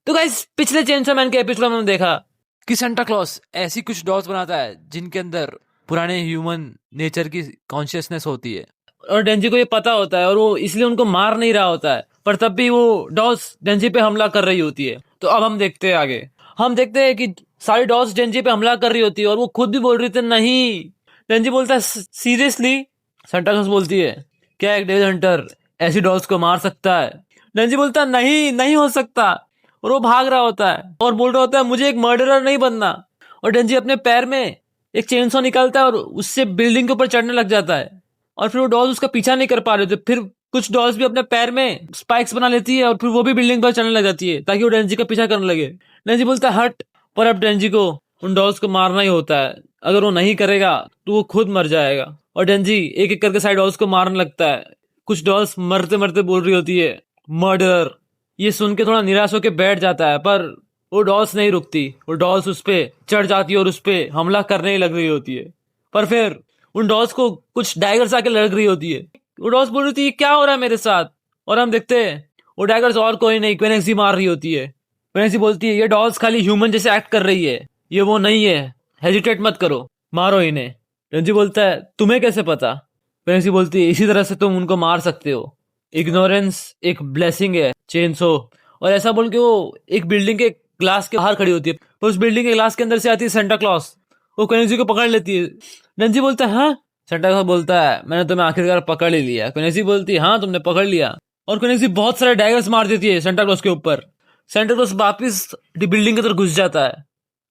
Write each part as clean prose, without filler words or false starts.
तो गाइस पिछले chainsaw man के एपिसोड में हमने देखा कि सेंटा क्लॉस ऐसी कुछ डॉल्स बनाता है जिनके अंदर पुराने ह्यूमन नेचर की कॉन्शियसनेस होती है और डेंजी को ये पता होता है और वो इसलिए उनको मार नहीं रहा होता है, पर तब भी वो डॉल्स डेंजी पे हमला कर रही होती है। तो अब हम देखते हैं आगे। हम देखते हैं कि सारी डॉल्स डेंजी पे हमला कर रही होती है और वो खुद भी बोल रही थी नहीं। डेंजी बोलता है सीरियसली? सेंटा क्लॉस बोलती है क्या एक डेविल हंटर ऐसी डॉल्स को मार सकता है? डेंजी बोलता है नहीं, नहीं हो सकता, और वो भाग रहा होता है और बोल रहा होता है मुझे एक मर्डरर नहीं बनना। और डेंजी अपने पैर में एक चेनसॉ निकालता है और उससे बिल्डिंग के ऊपर चढ़ने लग जाता है और फिर वो डॉल्स उसका पीछा नहीं कर पा रहे थे। फिर कुछ डॉल्स भी अपने पैर में स्पाइक्स बना लेती है और फिर वो भी बिल्डिंग पर चढ़ने लग जाती है ताकि वो डेंजी का पीछा करने लगे। डेंजी बोलता है हट, पर अब डेंजी को उन डॉल्स को मारना ही होता है। अगर वो नहीं करेगा तो वो खुद मर जाएगा। और डेंजी एक एक करके सारे डॉल्स को मारने लगता है। कुछ डॉल्स मरते मरते बोल रही होती है मर्डर। ये सुन के थोड़ा निराश होकर बैठ जाता है, पर वो डॉल्स नहीं रुकती। वो डॉल्स उस पे चढ़ जाती है और उस पे हमला करने ही लग रही होती है। पर फिर उन डॉल्स को कुछ डैगर्स आके लड़ रही होती है। वो डॉल्स बोल रही थी क्या हो रहा है मेरे साथ, और हम देखते हैं वो डैगर्स और कोई नहीं क्वेनेक्सी मार रही होती है। क्वेनेक्सी बोलती है ये डॉल्स खाली ह्यूमन जैसे एक्ट कर रही है, ये वो नहीं है, हेजिटेट मत करो, मारो इन्हें। रेंजी बोलता है तुम्हें कैसे पता? क्वेनेक्सी बोलती है इसी तरह से तुम उनको मार सकते हो। इग्नोरेंस एक ब्लेसिंग है चेनसो। और ऐसा बोल के वो एक बिल्डिंग के ग्लास के बाहर खड़ी होती है। उस बिल्डिंग के ग्लास के अंदर से आती है सेंटा क्लॉस। वो क्वेनेक्सी को पकड़ लेती है। डेंजी बोलता है हाँ? सेंटा क्लॉस बोलता है मैंने तुम्हें आखिरकार पकड़ ही लिया। क्वेनेक्सी बोलती है हाँ तुमने पकड़ लिया। और क्वेनेक्सी बहुत सारे डैगर्स मार देती है सेंटा क्लॉस के ऊपर। सेंटा क्लॉस वापिस बिल्डिंग की तरफ घुस जाता है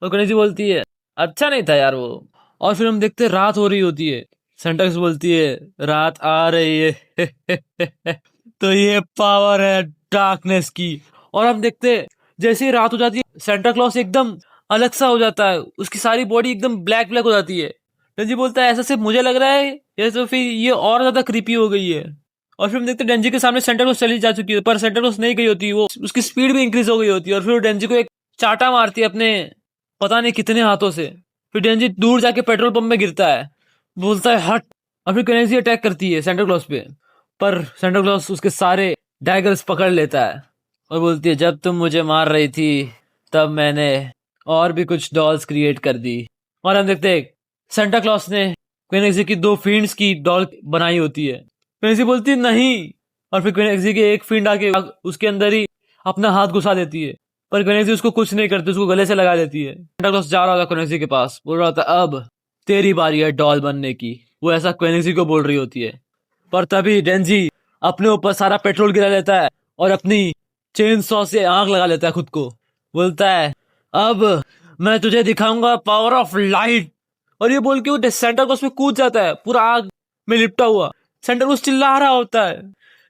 और क्वेनेक्सी बोलती है अच्छा नहीं था यार वो। और फिर हम देखते हैं रात हो रही होती है। सेंटा क्लॉस बोलती है रात आ रही है तो ये पावर है डार्कनेस की। और हम देखते हैं जैसे ही रात हो जाती है सेंटा क्लॉस एकदम अलग सा हो जाता है। उसकी सारी बॉडी एकदम ब्लैक ब्लैक हो जाती है। डेंजी बोलता है ऐसा सिर्फ मुझे लग रहा है या तो फिर ये और ज्यादा क्रीपी हो गई है। और फिर हम देखते हैं डेंजी के सामने सेंटा क्लॉस चली जा चुकी है, पर सेंटा क्लॉस नहीं गई होती, वो उसकी स्पीड भी इंक्रीज हो गई होती है। और फिर वो डेंजी को एक चाटा मारती है अपने पता नहीं कितने हाथों से। फिर डेंजी दूर जाके पेट्रोल पंप में गिरता है, बोलता है हट। और फिर क्वेनेक्सी अटैक करती है सेंटा क्लॉस पे, पर सेंटा क्लॉस उसके सारे डैगर्स पकड़ लेता है और बोलती है जब तुम मुझे मार रही थी तब मैंने और भी कुछ डॉल्स क्रिएट कर दी। और हम देखते हैं सेंटा क्लॉस ने क्वेनेक्सी की 2 फिंड्स की डॉल बनाई होती है। क्वेनेक्सी बोलती है नहीं, और फिर क्वेनेक्सी के एक फिंड आके उसके अंदर ही अपना हाथ घुसा देती है, पर क्वेनेक्सी उसको कुछ नहीं करती, उसको गले से लगा देती है। सेंटा क्लॉस जा रहा था क्वेनेक्सी के पास, बोल रहा था अब तेरी बारी है डॉल बनने की। वो ऐसा क्वेनेक्सी को बोल रही होती है, पर तभी डेंजी अपने ऊपर सारा पेट्रोल गिरा लेता है और अपनी चेन सॉ से आग लगा लेता है खुद को। बोलता है अब मैं तुझे दिखाऊंगा पावर ऑफ लाइट। और ये बोल के वो सेंटा क्लॉस में कूद जाता है पूरा आग में लिपटा हुआ। सेंटा क्लॉस चिल्ला रहा होता है।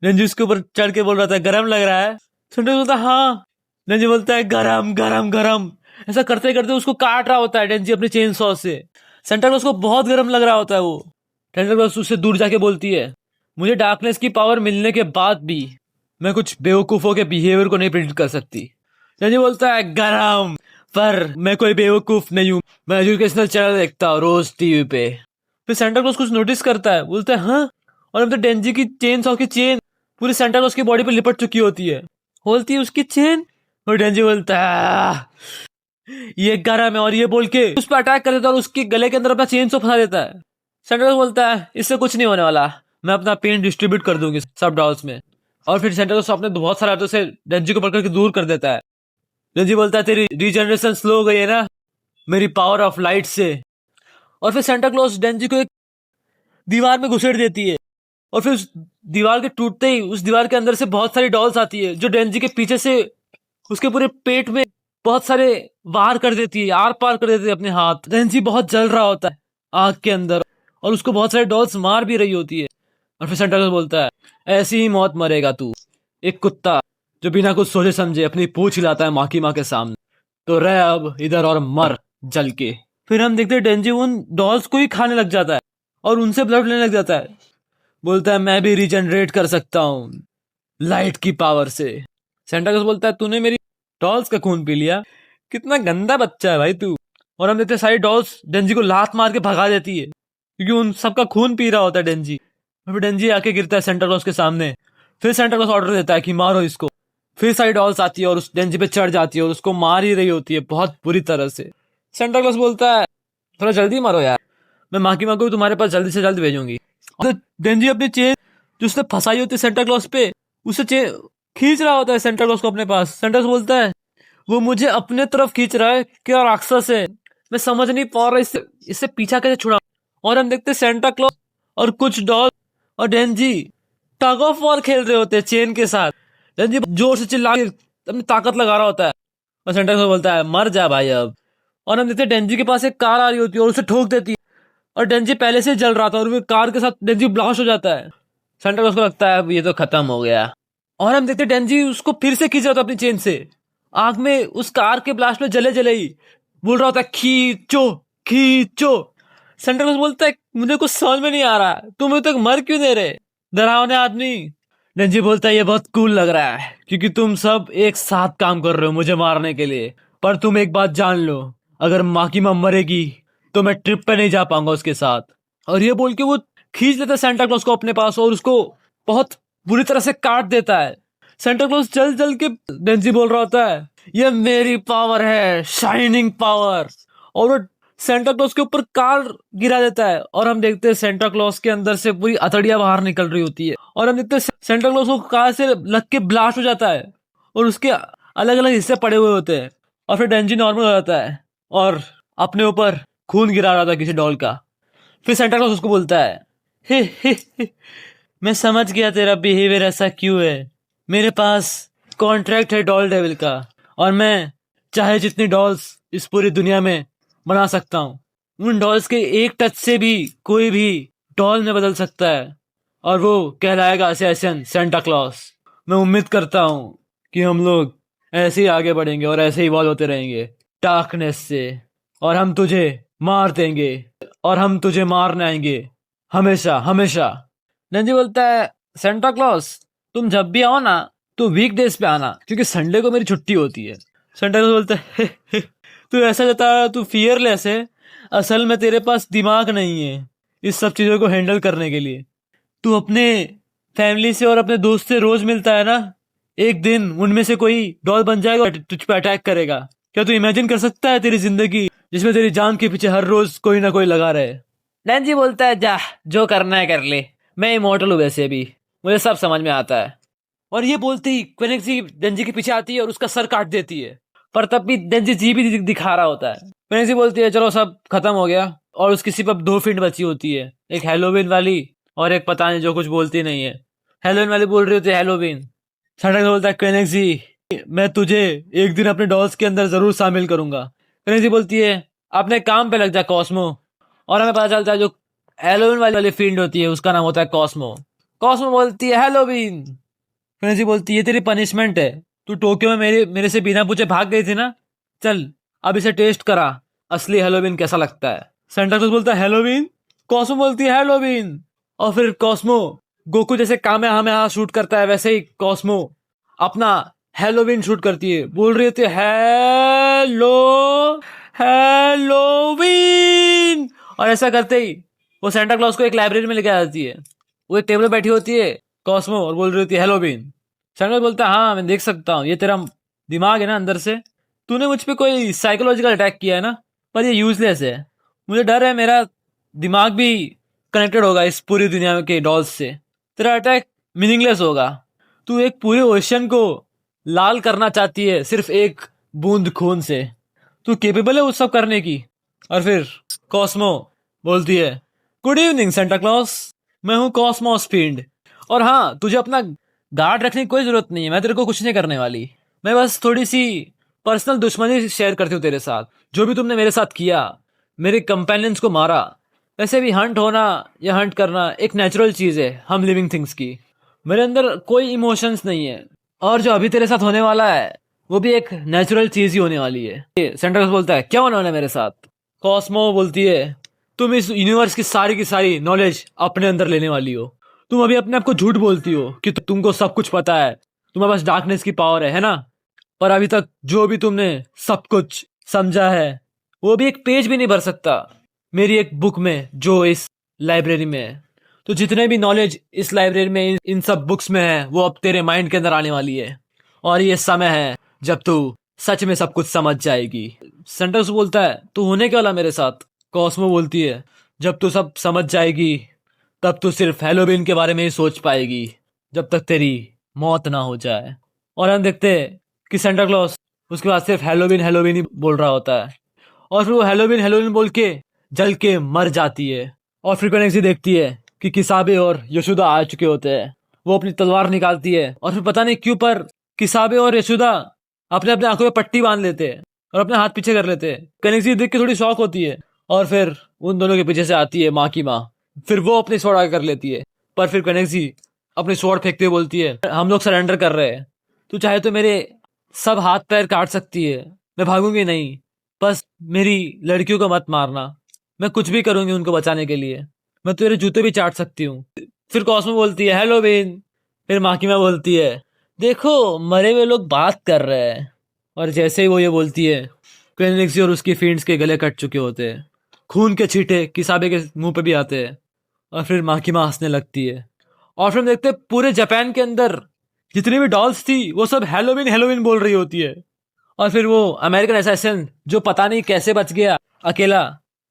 डेंजी उसके ऊपर चढ़ के बोल रहा था गरम लग रहा है? सेंटा बोलता है हाँ। डेंजी बोलता है गरम गरम गरम। ऐसा करते करते उसको काट रहा होता है डेंजी अपनी चेन सॉ से। सेंटा क्लॉस को बहुत गरम लग रहा होता है। वो सेंटा क्लॉस उससे दूर जाके बोलती है मुझे डार्कनेस की पावर मिलने के बाद भी मैं कुछ बेवकूफों के बिहेवियर को नहीं प्रिडिक्ट कर सकती। डेंजी बोलता है गरम, पर मैं कोई बेवकूफ नहीं हूँ, मैं एजुकेशनल चैनल देखता हूँ रोज टीवी पे। फिर सेंटा क्लॉस कुछ नोटिस करता है, बोलता है हाँ। और अब तो डेंजी की चेन सॉ की चेन पूरी सेंटा क्लॉस की बॉडी पे लिपट चुकी होती है। बोलती है उसकी चेन, और डेंजी बोलता है ये गरम है, और ये बोल के उस पर अटैक कर देता है और उसके गले के अंदर अपना चेन सॉ फंसा देता है। सेंटा क्लॉस बोलता है इससे कुछ नहीं होने वाला, मैं अपना पेन डिस्ट्रीब्यूट कर दूंगी सब डॉल्स में। और फिर सेंटा क्लॉस अपने बहुत सारे हाथों से डेंजी को पकड़ के दूर कर देता है। डेंजी बोलता है तेरी रीजनरेशन स्लो हो गई है ना मेरी पावर ऑफ लाइट से। और फिर सेंटा क्लॉस डेंजी को एक दीवार में घुसेड़ देती है, और फिर उस दीवार के टूटते ही उस दीवार के अंदर से बहुत सारी डॉल्स आती है जो डेंजी के पीछे से उसके पूरे पेट में बहुत सारे वार कर देती है, आर पार कर देती है अपने हाथ। डेंजी बहुत जल रहा होता है आग के अंदर और उसको बहुत सारे डॉल्स मार भी रही होती है। और फिर सेंटा क्लॉस बोलता है ऐसी ही मौत मरेगा तू, एक कुत्ता जो बिना कुछ सोचे समझे अपनी पूंछ हिलाता है माँ की माँ के सामने। तो रह अब इधर और मर जल के। फिर हम देखते हैं डेंजी उन डॉल्स को ही खाने लग जाता है और उनसे ब्लड लेने लग जाता है। बोलता है मैं भी रीजनरेट कर सकता हूँ लाइट की पावर से। सेंटा क्लॉस बोलता है तूने मेरी डॉल्स का खून पी लिया, कितना गंदा बच्चा है भाई तू। और हम देखते हैं सारी डॉल्स डेंजी को लात मार के भगा देती है क्योंकि उन सबका खून पी रहा होता है डेंजी। फिर डेंजी आके गिरता है सेंटा क्लॉस के सामने। फिर सेंटा क्लॉस ऑर्डर देता है कि मारो इसको। फिर सारी डॉल्स आती है और उस डेंजी पे चढ़ जाती है और उसको मार ही रही होती है बहुत बुरी तरह से। सेंटा क्लॉज बोलता है थोड़ा जल्दी मारो यार, मैं माँ को भी तुम्हारे पास जल्दी से जल्द भेजूंगी। तो डेंजी अपनी चेन जो उसने फंसाई होती है सेंटा क्लॉज पे, उसे चेन खींच रहा होता है सेंटा क्लॉज को अपने पास। सेंटा क्लॉज बोलता है वो मुझे अपने तरफ खींच रहा है, क्या राक्षस है, मैं समझ नहीं पा रहा इससे पीछा कैसे छुड़ा। और हम देखते हैं सेंटा क्लॉज और कुछ डॉल और डेंजी टग ऑफ वॉर खेल रहे होते हैं चेन के साथ। डेंजी जोर से चिल्ला के अपनी ताकत लगा रहा होता है और सेंटा क्लॉज बोलता है मर जा भाई अब। और हम देखते हैं डेंजी के पास एक कार आ रही होती है और उसे ठोक देती है और डेंजी पहले से जल रहा था और वो कार के साथ डेंजी ब्लास्ट हो जाता है। सेंटा क्लॉज को लगता है अब ये तो खत्म हो गया। और हम देखते हैं डेंजी उसको फिर से खींच रहा था अपनी चेन से, आग में उस कार के ब्लास्ट में जले जले ही बोल रहा होता है खींचो खींचो। सेंटा क्लॉज बोलता है मुझे कुछ समझ में नहीं आ रहा, तुम अभी तक मर क्यों दे रहे डरावने आदमी। डेंजी बोलता है ये बहुत कूल लग रहा है क्योंकि तुम सब एक साथ काम कर रहे हो मुझे मारने के लिए, पर तुम एक बात जान लो, अगर माकीमा मरेगी तो मैं ट्रिप पे नहीं जा पाऊंगा उसके साथ। और ये बोल के वो खींच लेता है सेंटा क्लॉज को अपने पास और उसको बहुत बुरी तरह से काट देता है। सेंटा क्लॉज जल जल के डेंजी बोल रहा होता है ये मेरी पावर है, शाइनिंग पावर, और वो सेंटा क्लॉज के ऊपर कार गिरा देता है। और हम देखते हैं सेंटा क्लॉज के अंदर से पूरी अतड़ियां बाहर निकल रही होती है और हम देखते हैं सेंटा क्लॉज को कार से लग के ब्लास्ट हो जाता है और उसके अलग अलग हिस्से पड़े हुए होते हैं। और फिर डेंजी नॉर्मल हो जाता है और अपने ऊपर खून गिरा रहा था किसी डॉल का। फिर सेंटा क्लॉज उसको बोलता है हे, मैं समझ गया तेरा बिहेवियर ऐसा क्यों है, मेरे पास कॉन्ट्रैक्ट है डॉल डेविल का और मैं चाहे जितनी डॉल्स इस पूरी दुनिया में बना सकता हूँ, उन डॉल्स के एक टच से भी कोई भी डॉल में बदल सकता है और वो कहलाएगा असैसिन सेंटा क्लॉज। मैं उम्मीद करता हूँ कि हम लोग ऐसे ही आगे बढ़ेंगे और ऐसे ही इवॉल्व होते रहेंगे डार्कनेस से, और हम तुझे मार देंगे और हम तुझे मारने आएंगे हमेशा हमेशा। डेंजी बोलता है सेंटा क्लॉज तुम जब भी आओ ना तो वीक डेज पे आना क्योंकि संडे को मेरी छुट्टी होती है। सेंटा क्लॉज बोलता है तू ऐसा जता तू फियरलेस है, असल में तेरे पास दिमाग नहीं है इस सब चीजों को हैंडल करने के लिए। तू अपने फैमिली से और अपने दोस्त से रोज मिलता है ना, एक दिन उनमें से कोई डॉल बन जाएगा और तुझ पे अटैक करेगा। क्या तू इमेजिन कर सकता है तेरी जिंदगी जिसमें तेरी जान के पीछे हर रोज कोई ना कोई लगा रहे। डेंजी बोलता है जा जो करना है कर ले, मैं इमोर्टल हूँ वैसे भी, मुझे सब समझ में आता है। और ये बोलते ही क्वेनेक्सी डेंजी के पीछे आती है और उसका सर काट देती है, पर तब भी डेंजी जी भी दिखा रहा होता है। क्वेनेक्सी बोलती है चलो सब खत्म हो गया और उसकी सिर्फ अब 2 फीट बची होती है, एक हैलोवीन वाली और एक पता नहीं जो कुछ बोलती नहीं है। हैलोवीन वाली बोल रही होती है हैलोवीन। सेंटा बोलता है क्वेनेक्सी मैं तुझे एक दिन अपने डॉल्स के अंदर जरूर शामिल करूंगा। क्वेनेक्सी बोलती है अपने काम पे लग जा कॉस्मो। और हमें पता चलता है जो हैलोवीन वाली फील्ड होती है उसका नाम होता है कॉस्मो। कॉस्मो बोलती है हैलोवीन। क्वेनेक्सी बोलती है तेरी पनिशमेंट है, तू टोक्यो में मेरे से बिना पूछे भाग गई थी ना, चल अब इसे टेस्ट करा असली हैलोवीन कैसा लगता है। सेंटा क्लॉज बोलता है हैलोवीन। कॉस्मो बोलती है हैलोवीन। और फिर कॉस्मो गोकू जैसे कामेहामेहा शूट करता है वैसे ही कॉस्मो अपना हैलोवीन शूट करती है, बोल रही होती है हैलोवीन। और ऐसा करते ही वो सेंटा क्लॉज को एक लाइब्रेरी में लेके आ जाती है। वो एक टेबल पर बैठी होती है कॉस्मो और बोल रही होती है हैलोवीन। सेंटा क्लॉज बोलता है हाँ मैं देख सकता हूँ, ये तेरा दिमाग है ना अंदर से, तूने मुझ पे कोई साइकोलॉजिकल अटैक किया है ना, पर ये यूजलेस है, मुझे डर है मेरा दिमाग भी कनेक्टेड होगा इस पूरी दुनिया के डॉल्स से, तेरा अटैक मीनिंगलेस होगा। तू एक पूरे ओशन को लाल करना चाहती है सिर्फ एक बूंद खून से, तू केपेबल है उस सब करने की। और फिर कॉस्मो बोलती है गुड इवनिंग सेंटा क्लॉज, मैं हूँ कॉस्मोस फील्ड, और हाँ तुझे अपना गार्ड रखने की कोई जरूरत नहीं है, मैं तेरे को कुछ नहीं करने वाली, मैं बस थोड़ी सी पर्सनल दुश्मनी शेयर करती हूँ तेरे साथ। जो भी तुमने मेरे साथ किया, मेरे कंपेनियंस को मारा, वैसे भी हंट होना या हंट करना एक नेचुरल चीज है हम लिविंग थिंग्स की, मेरे अंदर कोई इमोशंस नहीं है, और जो अभी तेरे साथ होने वाला है वो भी एक नेचुरल चीज ही होने वाली है। सेंटा क्लॉज बोलता है क्या होने वाला है मेरे साथ। कॉस्मो बोलती है तुम इस यूनिवर्स की सारी नॉलेज अपने अंदर लेने वाली हो, तुम अभी अपने आप को झूठ बोलती हो कि तुमको सब कुछ पता है, तुम्हारे पास डार्कनेस की पावर है ना, पर अभी तक जो भी तुमने सब कुछ समझा है वो भी एक पेज भी नहीं भर सकता मेरी एक बुक में जो इस लाइब्रेरी में है। तो जितने भी नॉलेज इस लाइब्रेरी में इन सब बुक्स में है वो अब तेरे माइंड के अंदर आने वाली है, और ये समय है जब तू सच में सब कुछ समझ जाएगी। सेंटा क्लॉज बोलता है तू होने क्या वाला मेरे साथ। कॉस्मो बोलती है जब तू सब समझ जाएगी तब तू सिर्फ हैलोवीन के बारे में ही सोच पाएगी, जब तक तेरी मौत ना हो जाए। और हम देखते हैं कि सेंटा क्लॉज उसके बाद सिर्फ हैलोवीन हैलोवीन ही बोल रहा होता है, और फिर वो हैलोवीन हैलोवीन बोल के जल के मर जाती है। और फिर कनेक्सी देखती है कि किसाबे और यशोदा आ चुके होते हैं। वो अपनी तलवार निकालती है और फिर पता नहीं क्यों पर किसाबे और यशोदा अपने अपने आंखों में पट्टी बांध लेते हैं और अपने हाथ पीछे कर लेते हैं। कनेक्सी देख के थोड़ी शॉक होती है और फिर उन दोनों के पीछे से आती है माँ की माँ। फिर वो अपनी स्वॉर्ड आगे कर लेती है, पर फिर कनेक्सी अपनी स्वॉर्ड फेंकते हुए बोलती है हम लोग सरेंडर कर रहे हैं, तू चाहे तो मेरे सब हाथ पैर काट सकती है, मैं भागूंगी नहीं, बस मेरी लड़कियों को मत मारना, मैं कुछ भी करूंगी उनको बचाने के लिए, मैं तेरे जूते भी चाट सकती हूँ। फिर कॉस्मो बोलती है हेलो बेन। फिर माकिमा बोलती है देखो मरे हुए लोग बात कर रहे हैं। और जैसे ही वो ये बोलती है क्वेनिक्सी और उसकी फिends के गले कट चुके होते हैं, खून के छींटे किसाबे के मुंह पे भी आते हैं और फिर माकिमा हंसने लगती है। और फिर हम देखते हैं पूरे जापान के अंदर जितनी भी डॉल्स थी वो सब हेलोविन हेलोविन बोल रही होती है। और फिर वो अमेरिकन असैसिन जो पता नहीं कैसे बच गया अकेला,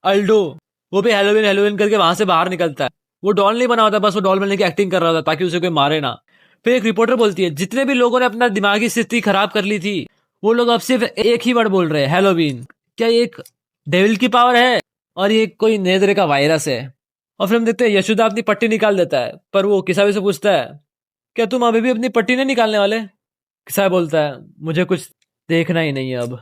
अल्डो, वो भी हेलोविन हेलोविन करके वहां से बाहर निकलता है। वो डॉल नहीं बना होता, बस वो डॉल बनने की एक्टिंग कर रहा होता ताकि उसे कोई मारे ना। फिर एक रिपोर्टर बोलती है जितने भी लोगों ने अपना दिमागी स्थिति खराब कर ली थी वो लोग अब सिर्फ एक ही वर्ड बोल रहे हैं हेलोवीन। क्या ये एक डेविल की पावर है और ये कोई नए तरह का वायरस है। और फिर हम देखते हैं यशोदा अपनी पट्टी निकाल देता है, पर वो किसाबे से पूछता है क्या तुम अभी भी अपनी पट्टी नहीं निकालने वाले। किसाबे बोलता है मुझे कुछ देखना ही नहीं है अब।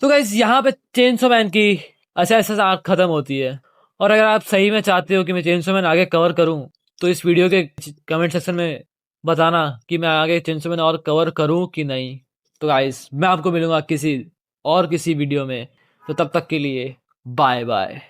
तो गाइस यहाँ पे चेनसो मैन की ऐसा आर्क खत्म होती है। और अगर आप सही में चाहते हो कि मैं चेनसो मैन आगे कवर करूं तो इस वीडियो के कमेंट सेक्शन में बताना कि मैं आगे चेनसो मैन और कवर करूं कि नहीं। तो गाइस मैं आपको मिलूंगा किसी वीडियो में, तो तब तक के लिए बाय बाय।